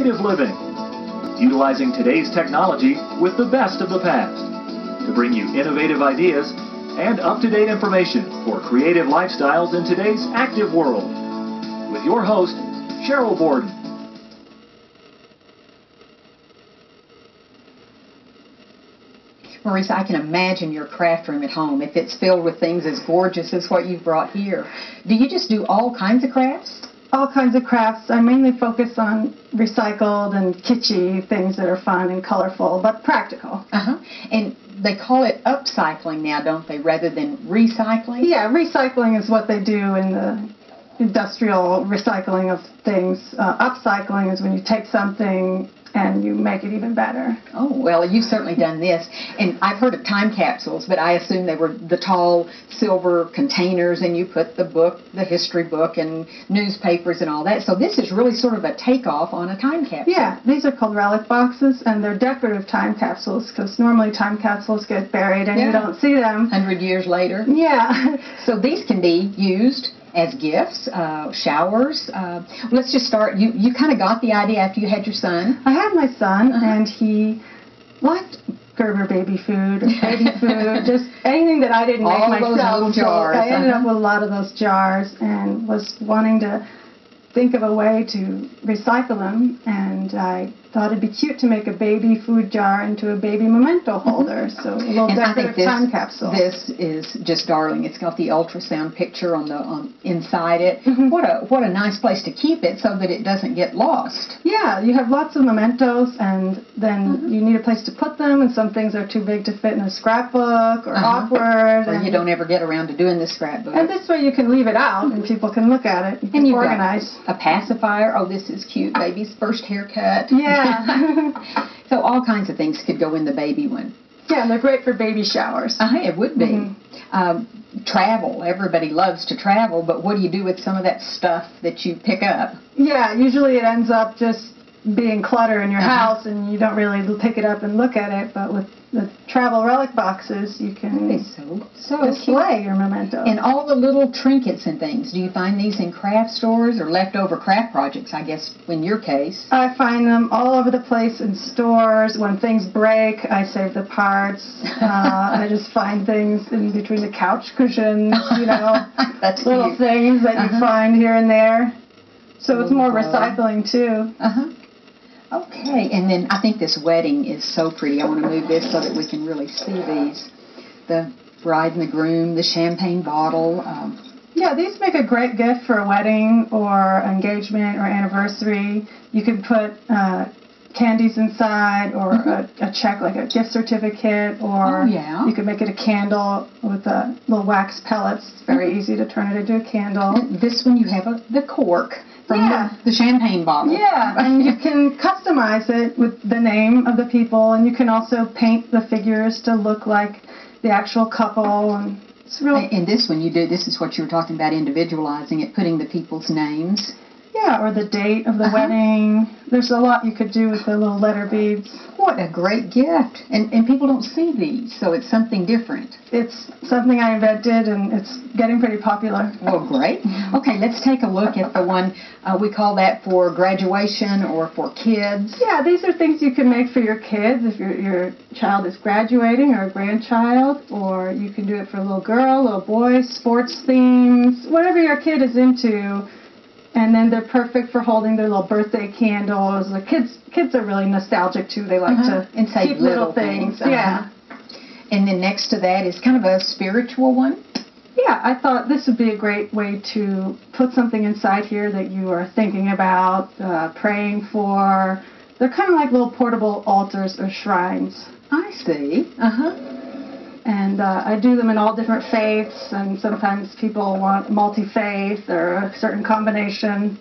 creative living, utilizing today's technology with the best of the past to bring you innovative ideas and up-to-date information for creative lifestyles in today's active world. With your host, Sheryl Borden. Marisa, I can imagine your craft room at home if it's filled with things as gorgeous as what you've brought here. Do you just do all kinds of crafts? All kinds of crafts. I mainly focus on recycled and kitschy things that are fun and colorful, but practical. And they call it upcycling now, don't they, rather than recycling? Yeah, recycling is what they do in the industrial recycling of things. Upcycling is when you take something and you make it even better. Oh, well, you've certainly done this. And I've heard of time capsules, but I assume they were the tall silver containers, and you put the book, the history book, and newspapers and all that. So this is really sort of a takeoff on a time capsule. Yeah, these are called Relic Boxes, and they're decorative time capsules, because normally time capsules get buried and you don't see them. 100 years later. Yeah. So these can be used as gifts, showers. Let's just start. You kind of got the idea after you had your son. I had my son, and he liked Gerber baby food or baby food, just anything that I didn't make myself. All those jars. So I ended up with a lot of those jars and was wanting to think of a way to recycle them, and I thought it'd be cute to make a baby food jar into a baby memento holder, so a little decorative time capsule. This is just darling. It's got the ultrasound picture on inside it. What a nice place to keep it so that it doesn't get lost. Yeah, you have lots of mementos, and then you need a place to put them, and some things are too big to fit in a scrapbook or awkward. Or you don't ever get around to doing the scrapbook. And this way you can leave it out and people can look at it and organize. A pacifier. Oh, this is cute. Baby's first haircut. Yeah. So all kinds of things could go in the baby one. Yeah, and they're great for baby showers. It would be. Travel. Everybody loves to travel, but what do you do with some of that stuff that you pick up? Yeah, usually it ends up just being clutter in your house, and you don't really pick it up and look at it, but with the travel relic boxes, you can display your mementos. And all the little trinkets and things, do you find these in craft stores or leftover craft projects, I guess, in your case? I find them all over the place in stores. When things break, I save the parts. I just find things in between the couch cushions, That's little cute. things that you find here and there. So it's more recycling, too. Okay, and then I think this wedding is so pretty. I want to move this so that we can really see these. The bride and the groom, the champagne bottle. Yeah, these make a great gift for a wedding or engagement or anniversary. You can put candies inside, or a check, like a gift certificate, or you could make it a candle with little wax pellets. It's very easy to turn it into a candle. And this one you have the cork from the champagne bottle. Yeah, and you can customize it with the name of the people, and you can also paint the figures to look like the actual couple. And it's really. And this one you do. This is what you were talking about, individualizing it, putting the people's names. Yeah, or the date of the wedding. There's a lot you could do with the little letter beads. What a great gift. And people don't see these, so it's something different. It's something I invented, and it's getting pretty popular. Well, great. Okay, let's take a look at the one, we call that for graduation or for kids. Yeah, these are things you can make for your kids if your child is graduating or a grandchild, or you can do it for a little girl, little boy, sports themes, whatever your kid is into. And then they're perfect for holding their little birthday candles. The kids are really nostalgic too. They like to keep little things. Yeah. And then next to that is kind of a spiritual one. Yeah, I thought this would be a great way to put something inside here that you are thinking about, praying for. They're kind of like little portable altars or shrines. I see. And I do them in all different faiths, and sometimes people want multi-faith or a certain combination.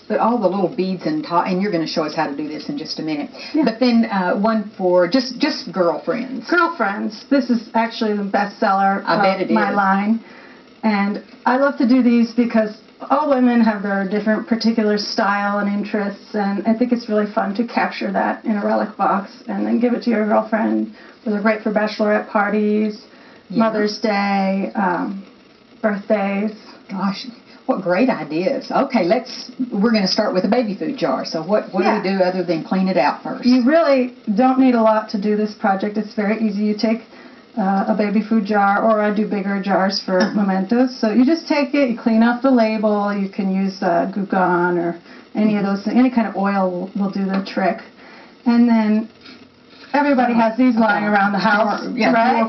But all the little beads and you're going to show us how to do this in just a minute. Yeah. But then one for just girlfriends. Girlfriends. This is actually the bestseller of my line. And I love to do these because all women have their different particular style and interests, and I think it's really fun to capture that in a relic box and then give it to your girlfriend. They're great for bachelorette parties, Mother's Day, birthdays. Gosh, What great ideas. Okay, we're going to start with a baby food jar. So what do we do other than clean it out first? You really don't need a lot to do this project. It's very easy. You take a baby food jar, or I do bigger jars for mementos. So you just take it, you clean off the label. You can use Goo Gone or any of those things. Any kind of oil will do the trick. And then everybody has these lying around the house, right?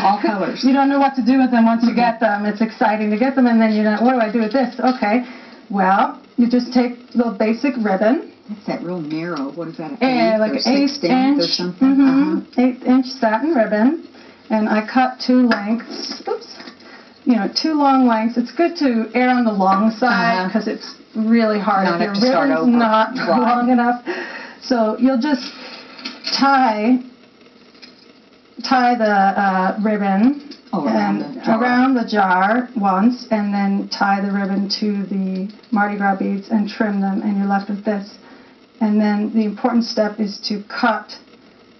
All colors. You don't know what to do with them once you get them. It's exciting to get them, and then you know, what do I do with this? Okay, well, you just take the basic ribbon. That's that real narrow. What is that? Like an 8-inch or something? 8-inch satin ribbon, and I cut 2 lengths. Oops. You know, 2 long lengths. It's good to err on the long side because it's really hard if your ribbon's not long enough. So you'll just tie the ribbon around the jar once, and then tie the ribbon to the Mardi Gras beads and trim them, and you're left with this. And then the important step is to cut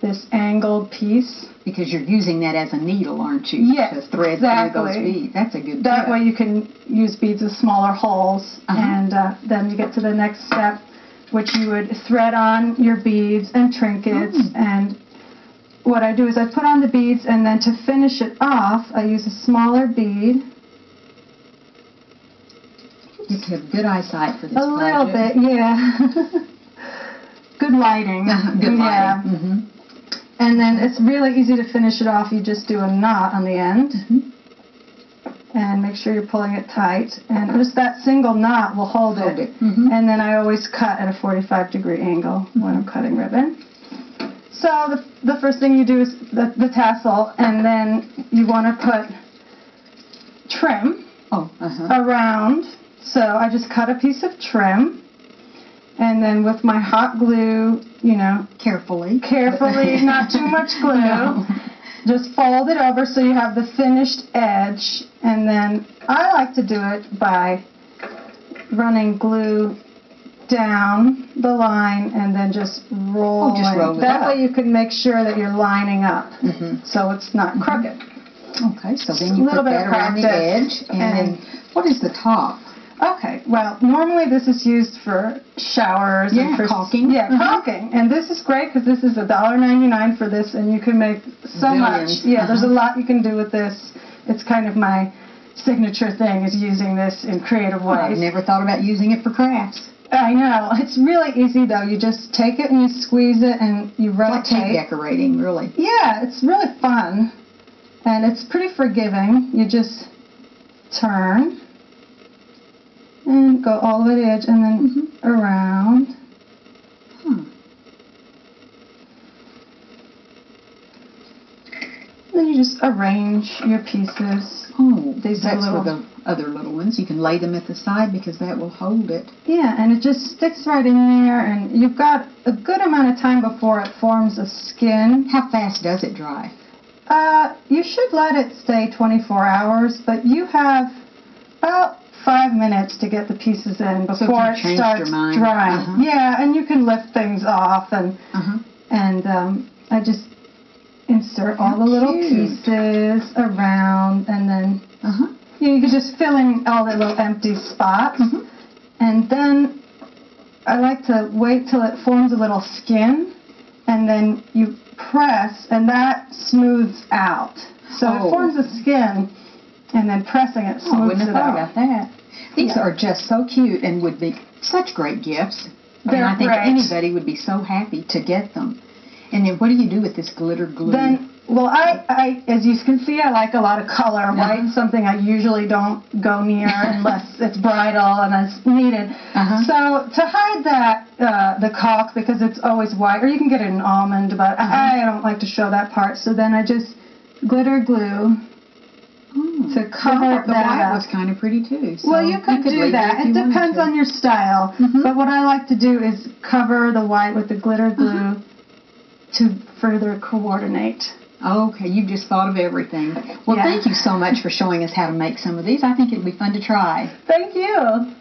this angled piece. Because you're using that as a needle, aren't you? Yes, to thread through those beads. That's a good tip. That way you can use beads with smaller holes, and then you get to the next step, which you would thread on your beads and trinkets. And what I do is I put on the beads, and then to finish it off, I use a smaller bead. You have good eyesight for this project. A little bit, yeah. Good lighting. Good lighting. And then it's really easy to finish it off. You just do a knot on the end. And make sure you're pulling it tight. And just that single knot will hold it. And then I always cut at a 45-degree angle when I'm cutting ribbon. So the first thing you do is the tassel, and then you want to put trim around. So I just cut a piece of trim. And then with my hot glue, you know, carefully, not too much glue, just fold it over so you have the finished edge. And then I like to do it by running glue down the line and then just rolling. Roll it that up. way you can make sure that you're lining up so it's not crooked. Okay, so then you put that around the edge. And then what is the top? Okay, well, normally this is used for showers and for caulking. Caulking. And this is great because this is $1.99 for this, and you can make so much. Yeah, there's a lot you can do with this. It's kind of my signature thing, is using this in creative ways. I've never thought about using it for crafts. I know. It's really easy, though. You just take it and you squeeze it and you rotate. Like cake decorating, really. Yeah, it's really fun. And it's pretty forgiving. You just turn and go all the way to the edge, and then around. Then you just arrange your pieces. That's for the other little ones. You can lay them at the side because that will hold it. Yeah, and it just sticks right in there, and you've got a good amount of time before it forms a skin. How fast does it dry? You should let it stay 24 hours, but you have about 5 minutes to get the pieces in before it starts drying. Yeah, and you can lift things off, and I just insert all the little pieces around, and then you can just fill in all the little empty spots. And then I like to wait till it forms a little skin, and then you press, and that smooths out. So it forms a skin, and then pressing it smooths it out. About that. These are just so cute and would be such great gifts. I think anybody would be so happy to get them. And then what do you do with this glitter glue? Well, I as you can see, I like a lot of color. White's something I usually don't go near unless it's bridal and it's needed. So to hide that, the caulk, because it's always white, or you can get it in almond, but I don't like to show that part. So then I just glitter glue to cover the white was kind of pretty too. So well, you could do that. It depends on your style. But what I like to do is cover the white with the glitter glue to further coordinate. Okay, you've just thought of everything. Well, thank you so much for showing us how to make some of these. I think it'd be fun to try. Thank you.